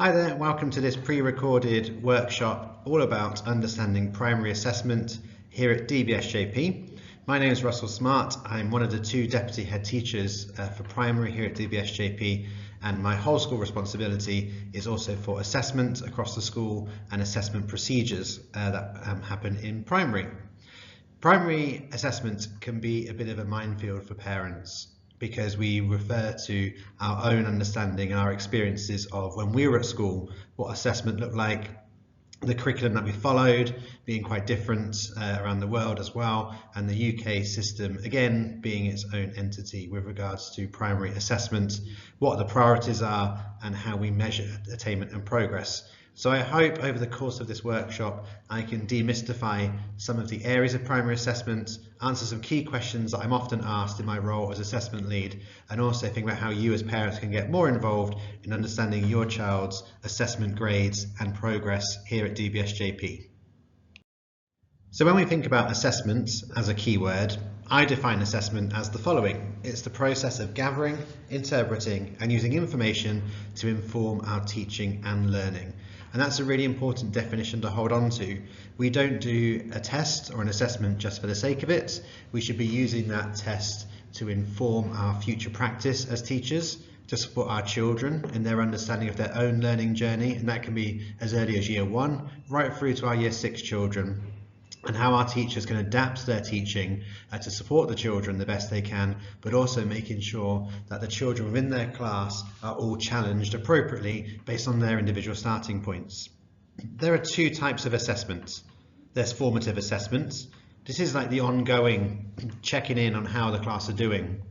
Hi there, welcome to this pre-recorded workshop all about understanding primary assessment here at DBSJP. My name is Russell Smart. I'm one of the two deputy head teachers for primary here at DBSJP, and my whole school responsibility is also for assessment across the school and assessment procedures that happen in primary. Primary assessment can be a bit of a minefield for parents, because we refer to our own understanding and our experiences of when we were at school, what assessment looked like, the curriculum that we followed being quite different around the world as well, and the UK system again being its own entity with regards to primary assessment, what the priorities are and how we measure attainment and progress. So I hope over the course of this workshop I can demystify some of the areas of primary assessment, answer some key questions that I'm often asked in my role as assessment lead, and also think about how you as parents can get more involved in understanding your child's assessment grades and progress here at DBSJP. So when we think about assessment as a keyword, I define assessment as the following. It's the process of gathering, interpreting and using information to inform our teaching and learning. And that's a really important definition to hold on to. We don't do a test or an assessment just for the sake of it. We should be using that test to inform our future practice as teachers, to support our children in their understanding of their own learning journey, and that can be as early as year 1 right through to our year 6 children, and how our teachers can adapt their teaching to support the children the best they can, but also making sure that the children within their class are all challenged appropriately based on their individual starting points. There are two types of assessments. There's formative assessments. This is like the ongoing checking in on how the class are doing.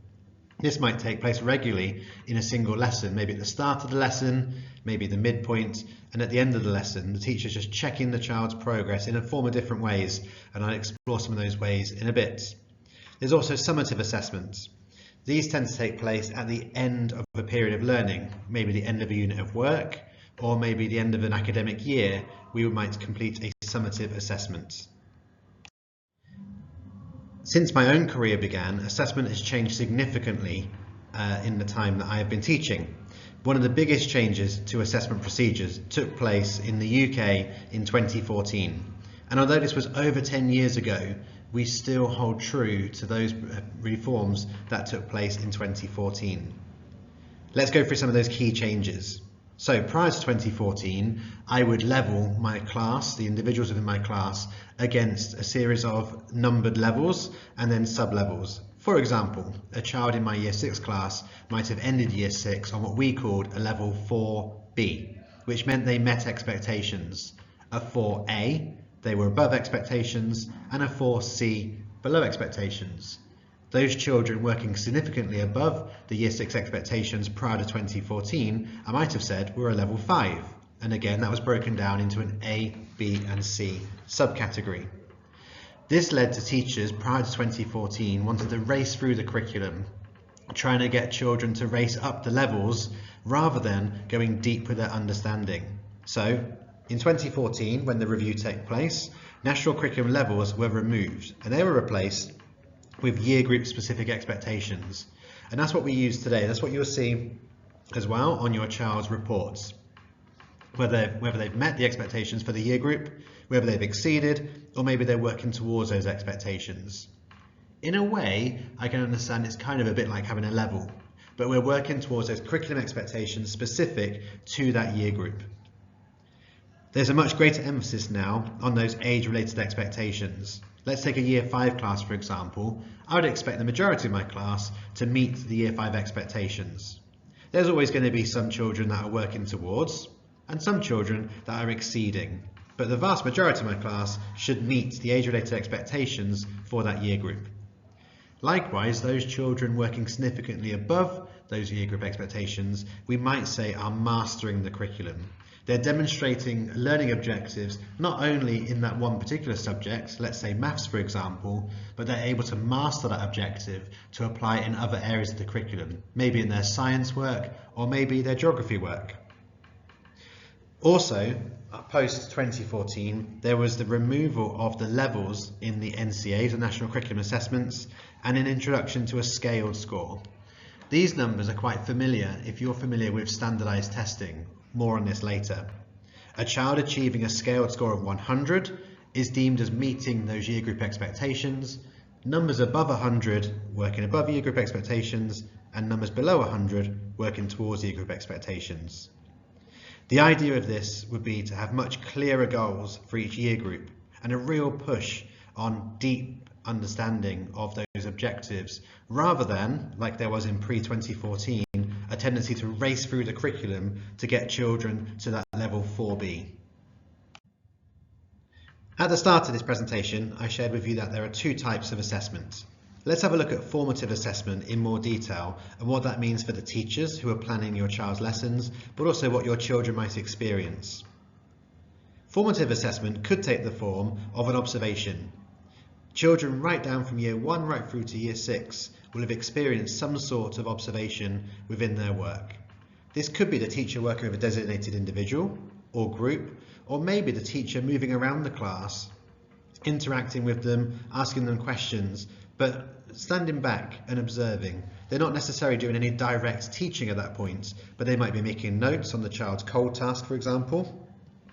This might take place regularly in a single lesson, maybe at the start of the lesson, maybe the midpoint, and at the end of the lesson, the teacher's just checking the child's progress in a form of different ways, and I'll explore some of those ways in a bit. There's also summative assessments. These tend to take place at the end of a period of learning, maybe the end of a unit of work, or maybe the end of an academic year. We might complete a summative assessment. Since my own career began, assessment has changed significantly in the time that I have been teaching. One of the biggest changes to assessment procedures took place in the UK in 2014. And although this was over 10 years ago, we still hold true to those reforms that took place in 2014. Let's go through some of those key changes. So prior to 2014, I would level my class, the individuals within my class, against a series of numbered levels and then sub-levels. For example, a child in my year 6 class might have ended year 6 on what we called a level 4B, which meant they met expectations. A 4A, they were above expectations, and a 4C, below expectations. Those children working significantly above the year 6 expectations prior to 2014, I might have said were a level 5. And again, that was broken down into an A, B and C subcategory. This led to teachers prior to 2014 wanting to race through the curriculum, trying to get children to race up the levels rather than going deep with their understanding. So in 2014, when the review took place, national curriculum levels were removed and they were replaced with year group specific expectations. And that's what we use today. That's what you'll see as well on your child's reports. Whether they've met the expectations for the year group, whether they've exceeded, or maybe they're working towards those expectations. In a way, I can understand it's kind of a bit like having a level, but we're working towards those curriculum expectations specific to that year group. There's a much greater emphasis now on those age-related expectations. Let's take a year 5 class, for example. I would expect the majority of my class to meet the year 5 expectations. There's always going to be some children that are working towards and some children that are exceeding, but the vast majority of my class should meet the age-related expectations for that year group. Likewise, those children working significantly above those year group expectations, we might say are mastering the curriculum. They're demonstrating learning objectives not only in that one particular subject, let's say maths for example, but they're able to master that objective to apply it in other areas of the curriculum, maybe in their science work or maybe their geography work. Also, post 2014, there was the removal of the levels in the NCAs, the National Curriculum Assessments, and an introduction to a scaled score. These numbers are quite familiar if you're familiar with standardized testing, More on this later. A child achieving a scaled score of 100 is deemed as meeting those year group expectations. Numbers above 100 working above year group expectations, and numbers below 100 working towards year group expectations. The idea of this would be to have much clearer goals for each year group and a real push on deep understanding of those objectives, rather than, like there was in pre-2014, a tendency to race through the curriculum to get children to that level 4B. At the start of this presentation, I shared with you that there are two types of assessment. Let's have a look at formative assessment in more detail and what that means for the teachers who are planning your child's lessons, but also what your children might experience. Formative assessment could take the form of an observation. Children right down from year 1 right through to year 6 will have experienced some sort of observation within their work. This could be the teacher working with a designated individual or group, or maybe the teacher moving around the class, interacting with them, asking them questions, but standing back and observing. They're not necessarily doing any direct teaching at that point, but they might be making notes on the child's cold task, for example,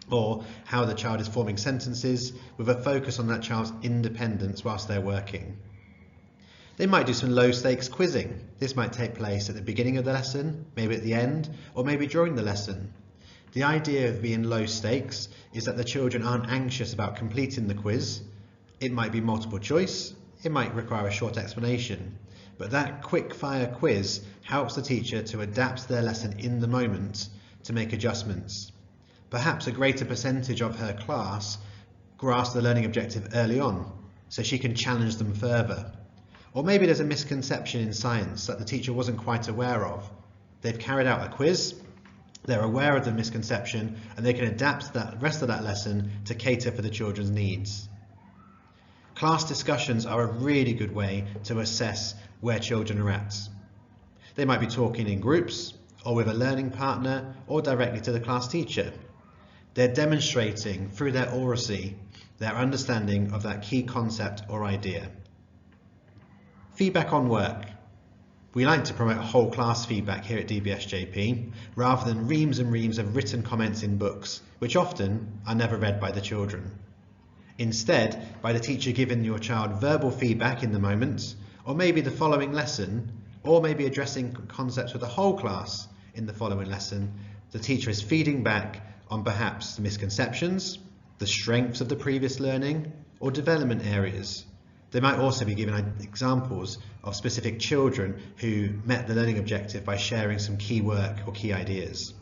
or how the child is forming sentences, with a focus on that child's independence whilst they're working. They might do some low stakes quizzing. This might take place at the beginning of the lesson, maybe at the end, or maybe during the lesson. The idea of being low stakes is that the children aren't anxious about completing the quiz. It might be multiple choice, it might require a short explanation, but that quick fire quiz helps the teacher to adapt their lesson in the moment to make adjustments. Perhaps a greater percentage of her class grasp the learning objective early on, so she can challenge them further. Or maybe there's a misconception in science that the teacher wasn't quite aware of. They've carried out a quiz, they're aware of the misconception, and they can adapt the rest of that lesson to cater for the children's needs. Class discussions are a really good way to assess where children are at. They might be talking in groups, or with a learning partner, or directly to the class teacher. They're demonstrating through their oracy their understanding of that key concept or idea. Feedback on work. We like to promote whole class feedback here at DBSJP, rather than reams and reams of written comments in books, which often are never read by the children. Instead, by the teacher giving your child verbal feedback in the moment, or maybe the following lesson, or maybe addressing concepts with the whole class in the following lesson, the teacher is feeding back on perhaps the misconceptions, the strengths of the previous learning, or development areas. They might also be given examples of specific children who met the learning objective by sharing some key work or key ideas.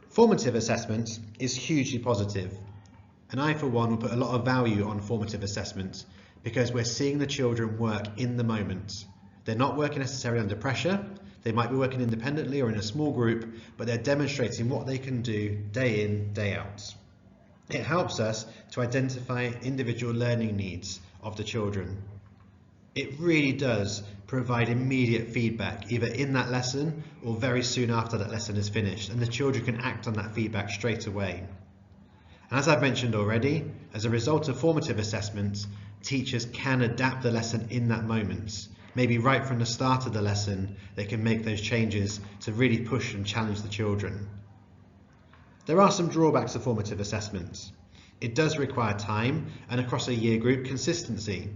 Formative assessment is hugely positive, and I for one will put a lot of value on formative assessment because we're seeing the children work in the moment. They're not working necessarily under pressure. They might be working independently or in a small group, but they're demonstrating what they can do day in, day out. It helps us to identify individual learning needs of the children. It really does provide immediate feedback, either in that lesson or very soon after that lesson is finished, and the children can act on that feedback straight away. And as I've mentioned already, as a result of formative assessments, teachers can adapt the lesson in that moment. Maybe right from the start of the lesson, they can make those changes to really push and challenge the children. There are some drawbacks to formative assessments. It does require time and across a year group consistency.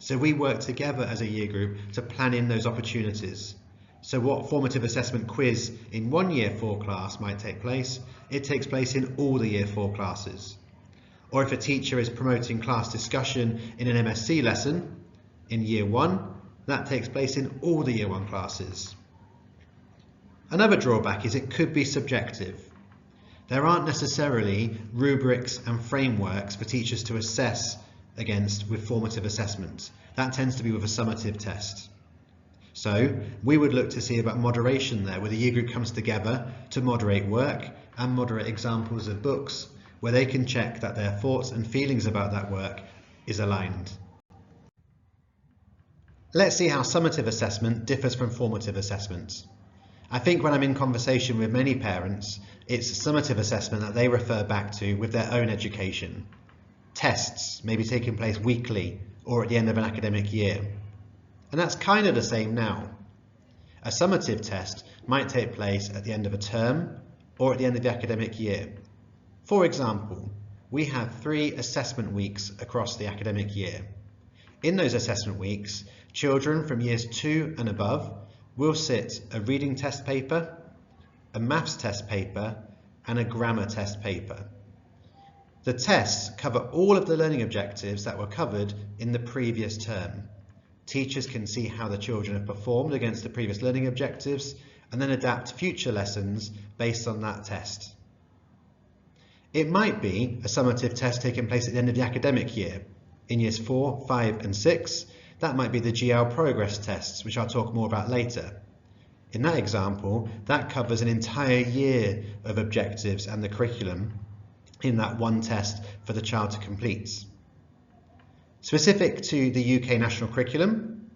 So we work together as a year group to plan in those opportunities. So what formative assessment quiz in one year 4 class might take place, it takes place in all the year 4 classes. Or if a teacher is promoting class discussion in an MSc lesson in year 1, that takes place in all the year 1 classes. Another drawback is it could be subjective. There aren't necessarily rubrics and frameworks for teachers to assess against with formative assessment. That tends to be with a summative test. So we would look to see about moderation there, where the year group comes together to moderate work and moderate examples of books, where they can check that their thoughts and feelings about that work is aligned. Let's see how summative assessment differs from formative assessment. I think when I'm in conversation with many parents, it's summative assessment that they refer back to with their own education. Tests maybe taking place weekly or at the end of an academic year. And that's kind of the same now. A summative test might take place at the end of a term or at the end of the academic year. For example, we have 3 assessment weeks across the academic year. In those assessment weeks, children from years 2 and above will sit a reading test paper, a maths test paper, and a grammar test paper. The tests cover all of the learning objectives that were covered in the previous term. Teachers can see how the children have performed against the previous learning objectives and then adapt future lessons based on that test. It might be a summative test taking place at the end of the academic year. In years 4, 5 and 6, that might be the GL progress tests, which I'll talk more about later. In that example, that covers an entire year of objectives and the curriculum in that one test for the child to complete. Specific to the UK national curriculum,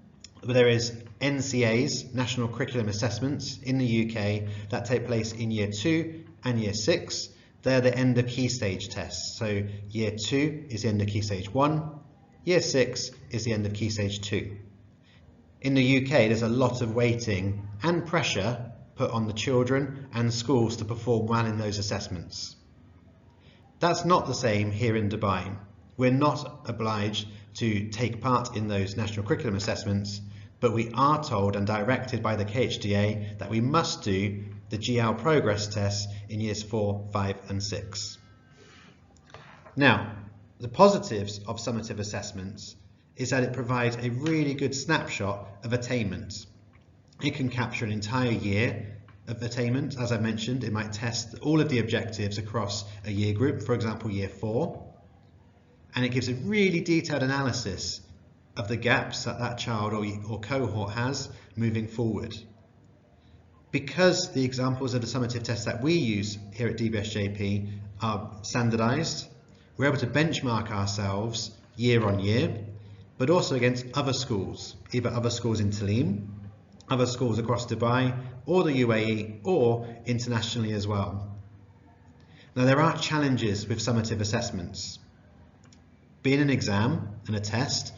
there is NCA's National Curriculum Assessments in the UK that take place in year 2 and year 6. They're the end of key stage tests. So year 2 is the end of key stage 1, year 6 is the end of key stage 2. In the UK, there's a lot of weighting and pressure put on the children and schools to perform well in those assessments. That's not the same here in Dubai. We're not obliged to take part in those national curriculum assessments, but we are told and directed by the KHDA that we must do the GL progress tests in years 4, 5 and 6. Now, the positives of summative assessments is that it provides a really good snapshot of attainment. It can capture an entire year of attainment. As I mentioned, it might test all of the objectives across a year group, for example year 4, and it gives a really detailed analysis of the gaps that that child or cohort has moving forward. Because the examples of the summative tests that we use here at DBSJP are standardised, we're able to benchmark ourselves year on year, but also against other schools, either other schools in Talim, other schools across Dubai, or the UAE, or internationally as well. Now, there are challenges with summative assessments. Being an exam and a test,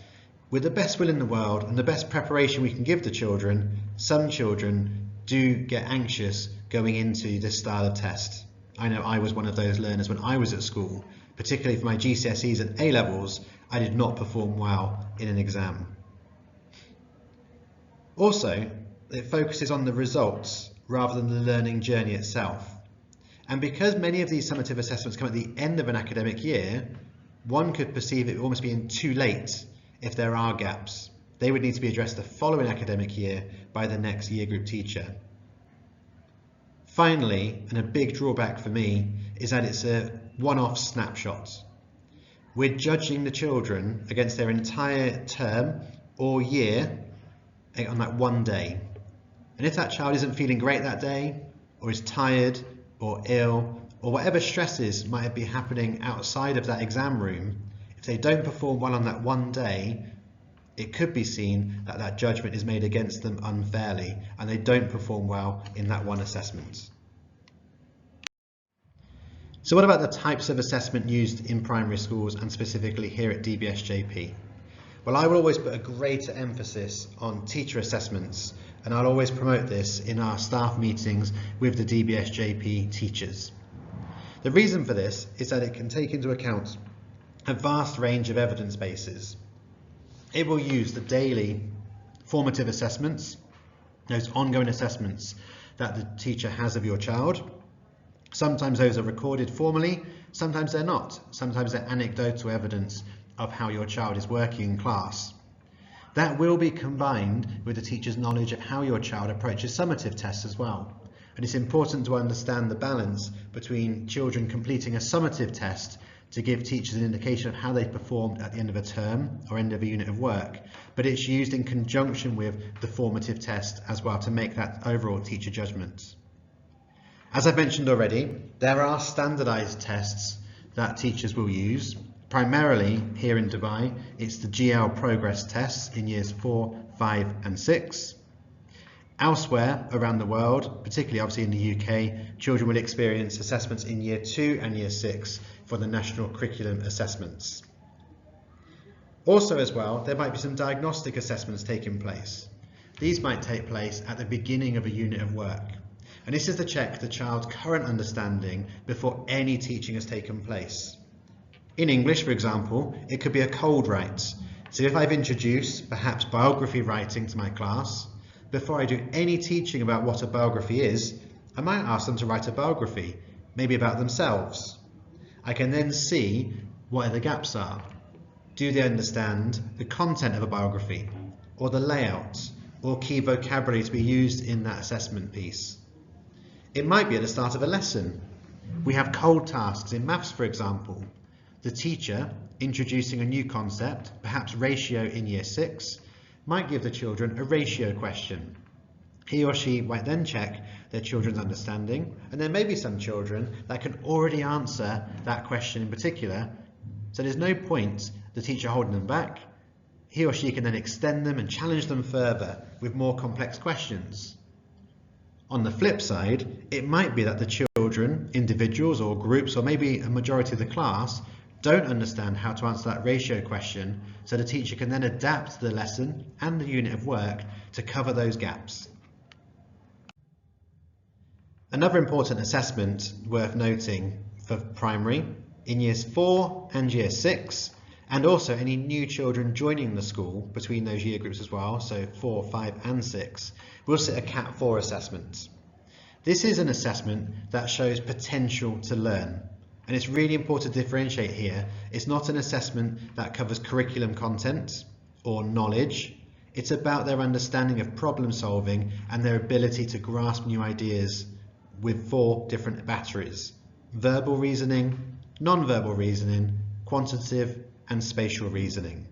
with the best will in the world and the best preparation we can give the children, some children do get anxious going into this style of test. I know I was one of those learners when I was at school, particularly for my GCSEs and A-levels. I did not perform well in an exam. Also, it focuses on the results rather than the learning journey itself. And because many of these summative assessments come at the end of an academic year, one could perceive it almost being too late if there are gaps. They would need to be addressed the following academic year by the next year group teacher. Finally, and a big drawback for me, is that it's a one-off snapshot. We're judging the children against their entire term or year on that one day. And if that child isn't feeling great that day, or is tired or ill, or whatever stresses might be happening outside of that exam room, if they don't perform well on that one day, it could be seen that that judgment is made against them unfairly and they don't perform well in that one assessment. So what about the types of assessment used in primary schools and specifically here at DBSJP? Well, I will always put a greater emphasis on teacher assessments, and I'll always promote this in our staff meetings with the DBSJP teachers. The reason for this is that it can take into account a vast range of evidence bases. It will use the daily formative assessments, those ongoing assessments that the teacher has of your child. Sometimes those are recorded formally, sometimes they're not. Sometimes they're anecdotal evidence of how your child is working in class. That will be combined with the teacher's knowledge of how your child approaches summative tests as well. And it's important to understand the balance between children completing a summative test to give teachers an indication of how they performed at the end of a term or end of a unit of work, but it's used in conjunction with the formative test as well to make that overall teacher judgment. As I've mentioned already, there are standardized tests that teachers will use. Primarily here in Dubai, it's the GL progress tests in years 4, 5 and 6. Elsewhere around the world, particularly obviously in the UK, children will experience assessments in year 2 and year 6 for the national curriculum assessments. Also as well, there might be some diagnostic assessments taking place. These might take place at the beginning of a unit of work, and this is to check the child's current understanding before any teaching has taken place. In English, for example, it could be a cold write. So if I've introduced perhaps biography writing to my class, before I do any teaching about what a biography is, I might ask them to write a biography, maybe about themselves. I can then see what the gaps are. Do they understand the content of a biography, or the layout, or key vocabulary to be used in that assessment piece? It might be at the start of a lesson. We have cold tasks in maths, for example. The teacher, introducing a new concept, perhaps ratio in year 6, might give the children a ratio question. He or she might then check their children's understanding, and there may be some children that can already answer that question in particular, so there's no point the teacher holding them back. He or she can then extend them and challenge them further with more complex questions. On the flip side, it might be that the children, individuals or groups, or maybe a majority of the class, don't understand how to answer that ratio question, so the teacher can then adapt the lesson and the unit of work to cover those gaps. Another important assessment worth noting for primary, in years 4 and year 6, and also any new children joining the school between those year groups as well, so 4, 5 and 6, we'll sit a Cat 4 assessment. This is an assessment that shows potential to learn. And it's really important to differentiate here. It's not an assessment that covers curriculum content or knowledge. It's about their understanding of problem solving and their ability to grasp new ideas with 4 different batteries: verbal reasoning, non-verbal reasoning, quantitative and spatial reasoning.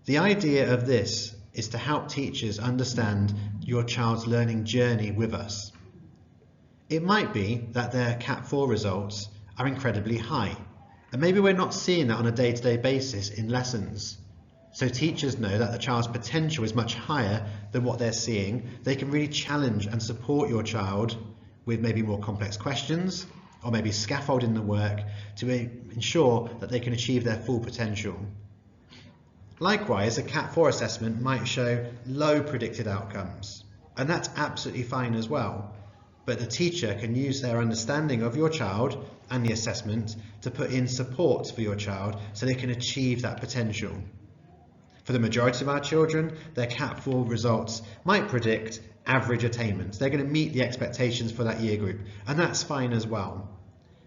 The idea of this is to help teachers understand your child's learning journey with us. It might be that their Cat 4 results are incredibly high, and maybe we're not seeing that on a day-to-day basis in lessons. So teachers know that the child's potential is much higher than what they're seeing. They can really challenge and support your child with maybe more complex questions, or maybe scaffolding the work to ensure that they can achieve their full potential. Likewise, a Cat 4 assessment might show low predicted outcomes, and that's absolutely fine as well. But the teacher can use their understanding of your child and the assessment to put in support for your child so they can achieve that potential. For the majority of our children, their Cat 4 results might predict average attainment. They're going to meet the expectations for that year group, and that's fine as well.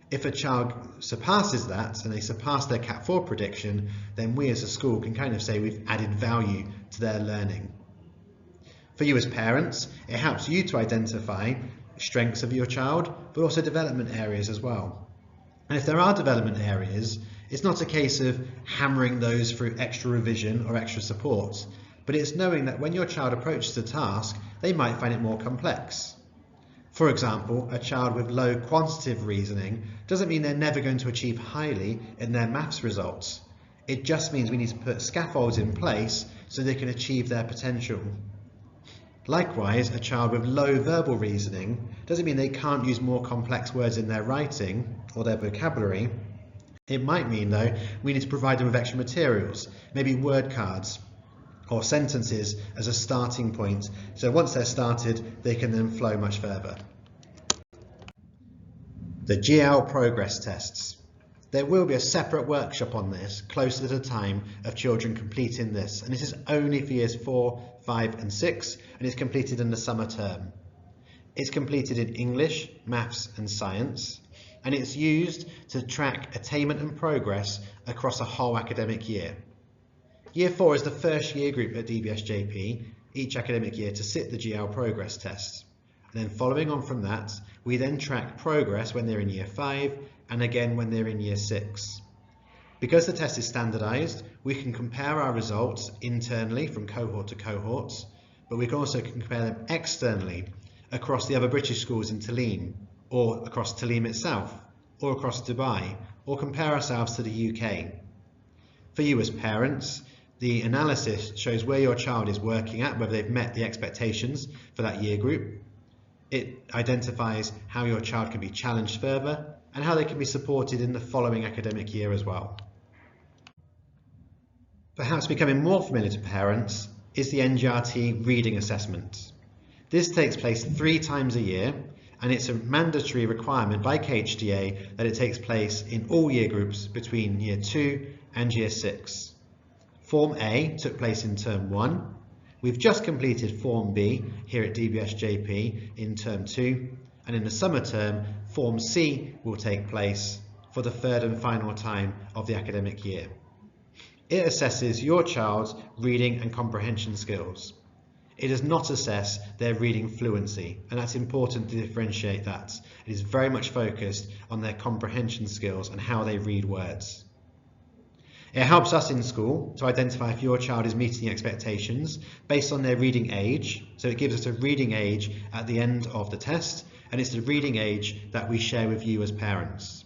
If a child surpasses that and they surpass their Cat 4 prediction, then we as a school can kind of say we've added value to their learning. For you as parents, it helps you to identify strengths of your child, but also development areas as well. And if there are development areas, it's not a case of hammering those through extra revision or extra support, but it's knowing that when your child approaches a task, they might find it more complex. For example, a child with low quantitative reasoning doesn't mean they're never going to achieve highly in their maths results. It just means we need to put scaffolds in place so they can achieve their potential. Likewise, a child with low verbal reasoning doesn't mean they can't use more complex words in their writing or their vocabulary. It might mean, though, we need to provide them with extra materials, maybe word cards or sentences as a starting point, so once they're started, they can then flow much further. The GL progress tests. There will be a separate workshop on this closer to the time of children completing this, and this is only for years 4, 5 and 6, and it's completed in the summer term. It's completed in English, maths and science, and it's used to track attainment and progress across a whole academic year. Year 4 is the first year group at DBSJP each academic year to sit the GL progress tests. And then following on from that, we then track progress when they're in year 5 and again when they're in year 6. Because the test is standardised, we can compare our results internally from cohort to cohort, but we can also compare them externally across the other British schools in Talim, or across Talim itself, or across Dubai, or compare ourselves to the UK. For you as parents, the analysis shows where your child is working at, whether they've met the expectations for that year group. It identifies how your child can be challenged further and how they can be supported in the following academic year as well. Perhaps becoming more familiar to parents is the NGRT reading assessment. This takes place 3 times a year, and it's a mandatory requirement by KHDA that it takes place in all year groups between Year 2 and Year 6. Form A took place in Term 1. We've just completed Form B here at DBSJP in Term 2, and in the summer term, Form C will take place for the 3rd and final time of the academic year. It assesses your child's reading and comprehension skills. It does not assess their reading fluency, and that's important to differentiate that. It is very much focused on their comprehension skills and how they read words. It helps us in school to identify if your child is meeting the expectations based on their reading age. So it gives us a reading age at the end of the test, and it's the reading age that we share with you as parents.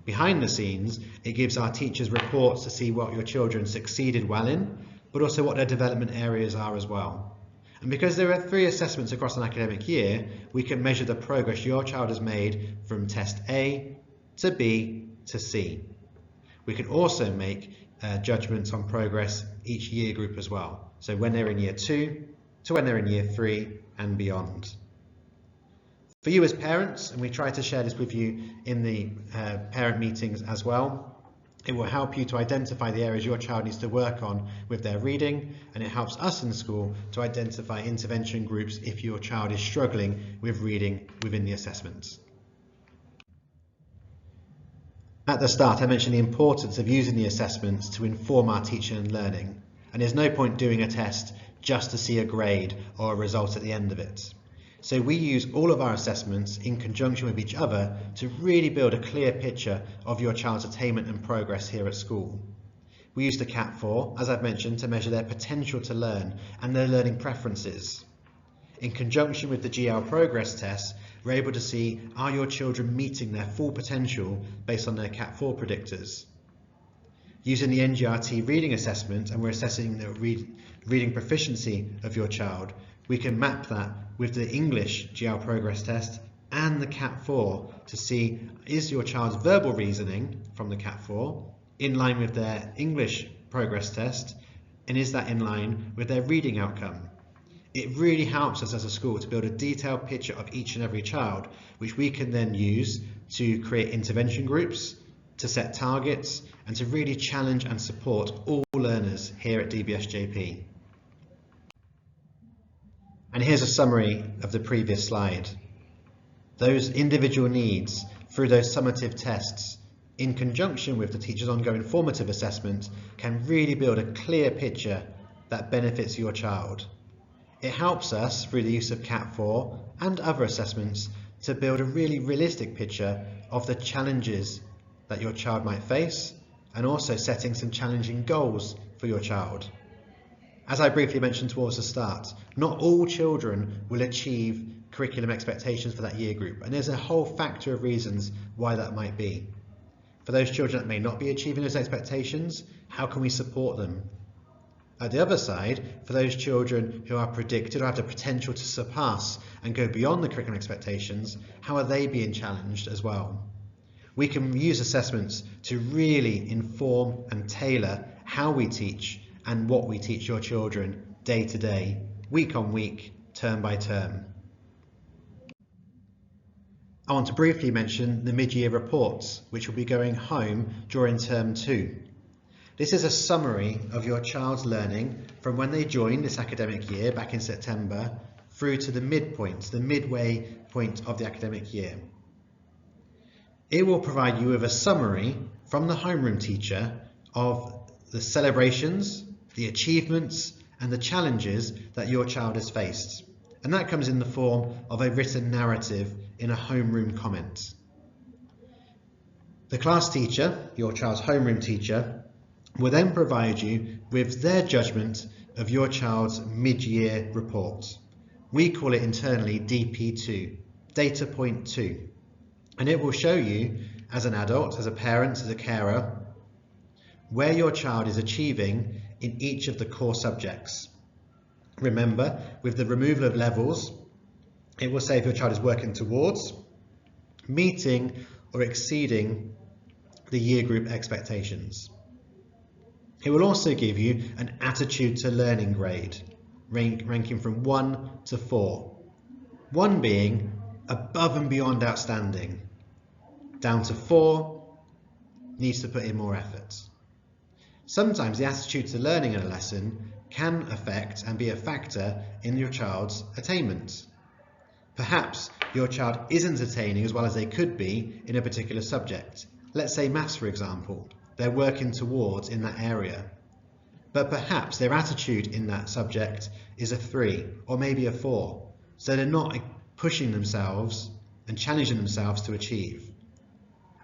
Behind the scenes, it gives our teachers reports to see what your children succeeded well in, but also what their development areas are as well. And because there are 3 assessments across an academic year, we can measure the progress your child has made from test A to B to C. We can also make judgments on progress each year group as well. So when they're in Year 2 to when they're in Year 3 and beyond. For you as parents, and we try to share this with you in the parent meetings as well, it will help you to identify the areas your child needs to work on with their reading, and it helps us in school to identify intervention groups if your child is struggling with reading within the assessments. At the start, I mentioned the importance of using the assessments to inform our teaching and learning, and there's no point doing a test just to see a grade or a result at the end of it. So we use all of our assessments in conjunction with each other to really build a clear picture of your child's attainment and progress here at school. We use the CAT4, as I've mentioned, to measure their potential to learn and their learning preferences. In conjunction with the GL progress test, we're able to see, are your children meeting their full potential based on their CAT4 predictors? Using the NGRT reading assessment, and we're assessing the reading proficiency of your child, we can map that with the English GL progress test and the CAT4 to see, is your child's verbal reasoning from the CAT4 in line with their English progress test, and is that in line with their reading outcome? It really helps us as a school to build a detailed picture of each and every child, which we can then use to create intervention groups, to set targets, and to really challenge and support all learners here at DBSJP. And here's a summary of the previous slide. Those individual needs through those summative tests, in conjunction with the teacher's ongoing formative assessment, can really build a clear picture that benefits your child. It helps us, through the use of CAT4 and other assessments, to build a really realistic picture of the challenges that your child might face, and also setting some challenging goals for your child. As I briefly mentioned towards the start, not all children will achieve curriculum expectations for that year group, and there's a whole factor of reasons why that might be. For those children that may not be achieving those expectations, how can we support them? At the other side, for those children who are predicted or have the potential to surpass and go beyond the curriculum expectations, how are they being challenged as well? We can use assessments to really inform and tailor how we teach and what we teach your children day to day, week on week, term by term. I want to briefly mention the mid-year reports, which will be going home during term 2. This is a summary of your child's learning from when they joined this academic year back in September through to the midpoint, the midway point of the academic year. It will provide you with a summary from the homeroom teacher of the celebrations, the achievements and the challenges that your child has faced. And that comes in the form of a written narrative in a homeroom comment. The class teacher, your child's homeroom teacher, will then provide you with their judgment of your child's mid-year report. We call it internally DP2, Data Point 2. And it will show you, as an adult, as a parent, as a carer, where your child is achieving in each of the core subjects. Remember, with the removal of levels, it will say if your child is working towards, meeting or exceeding the year group expectations. It will also give you an attitude to learning grade, ranking from 1 to 4. 1 being above and beyond outstanding, down to 4 needs to put in more effort. Sometimes the attitude to learning in a lesson can affect and be a factor in your child's attainment. Perhaps your child isn't attaining as well as they could be in a particular subject. Let's say maths, for example. They're working towards in that area. But perhaps their attitude in that subject is a 3 or maybe a 4. So they're not pushing themselves and challenging themselves to achieve.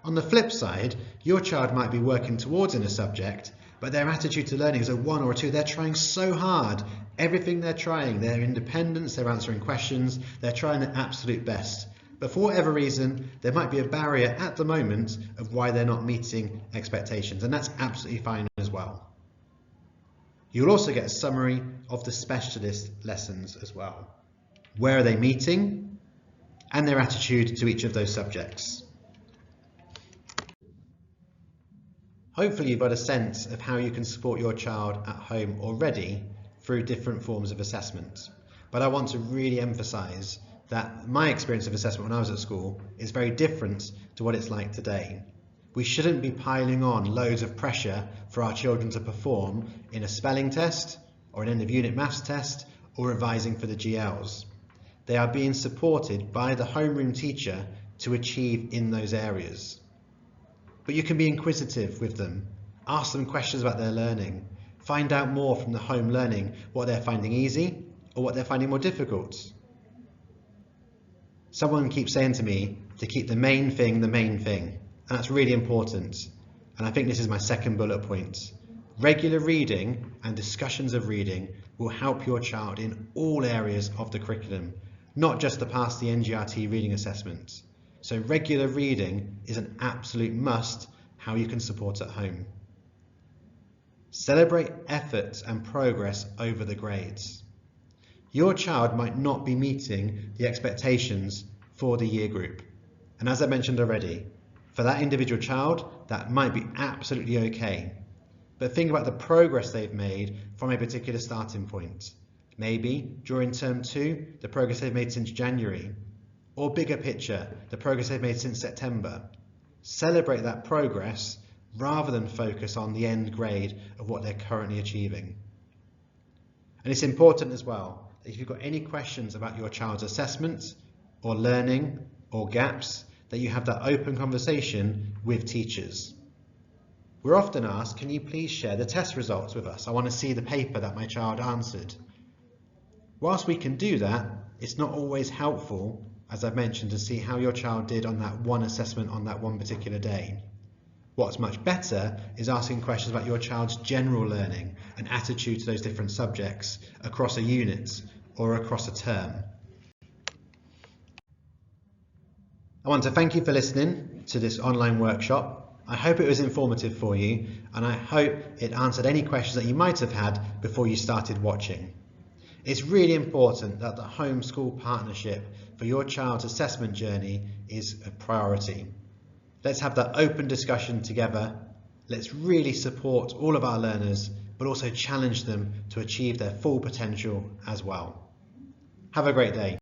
On the flip side, your child might be working towards in a subject, but their attitude to learning is a 1 or a 2. They're trying so hard. Everything they're trying, their independence, they're answering questions, they're trying their absolute best. But for whatever reason, there might be a barrier at the moment of why they're not meeting expectations, and that's absolutely fine as well. You'll also get a summary of the specialist lessons as well. Where are they meeting? And their attitude to each of those subjects. Hopefully you've got a sense of how you can support your child at home already through different forms of assessment. But I want to really emphasise that my experience of assessment when I was at school is very different to what it's like today. We shouldn't be piling on loads of pressure for our children to perform in a spelling test or an end of unit maths test or revising for the GLs. They are being supported by the homeroom teacher to achieve in those areas. But you can be inquisitive with them, ask them questions about their learning, find out more from the home learning, what they're finding easy or what they're finding more difficult. Someone keeps saying to me to keep the main thing the main thing, and that's really important. And I think this is my second bullet point. Regular reading and discussions of reading will help your child in all areas of the curriculum, not just to pass the NGRT reading assessment. So regular reading is an absolute must how you can support at home. Celebrate effort and progress over the grades. Your child might not be meeting the expectations for the year group. And as I mentioned already, for that individual child, that might be absolutely okay. But think about the progress they've made from a particular starting point. Maybe during term 2, the progress they've made since January. Or bigger picture, the progress they've made since September. Celebrate that progress rather than focus on the end grade of what they're currently achieving. And it's important as well that if you've got any questions about your child's assessment or learning or gaps, that you have that open conversation with teachers. We're often asked, can you please share the test results with us? I want to see the paper that my child answered. Whilst we can do that, it's not always helpful, as I've mentioned, to see how your child did on that one assessment on that one particular day. What's much better is asking questions about your child's general learning and attitude to those different subjects across a unit or across a term. I want to thank you for listening to this online workshop. I hope it was informative for you, and I hope it answered any questions that you might have had before you started watching. It's really important that the home-school partnership for your child's assessment journey is a priority. Let's have that open discussion together. Let's really support all of our learners, but also challenge them to achieve their full potential as well. Have a great day.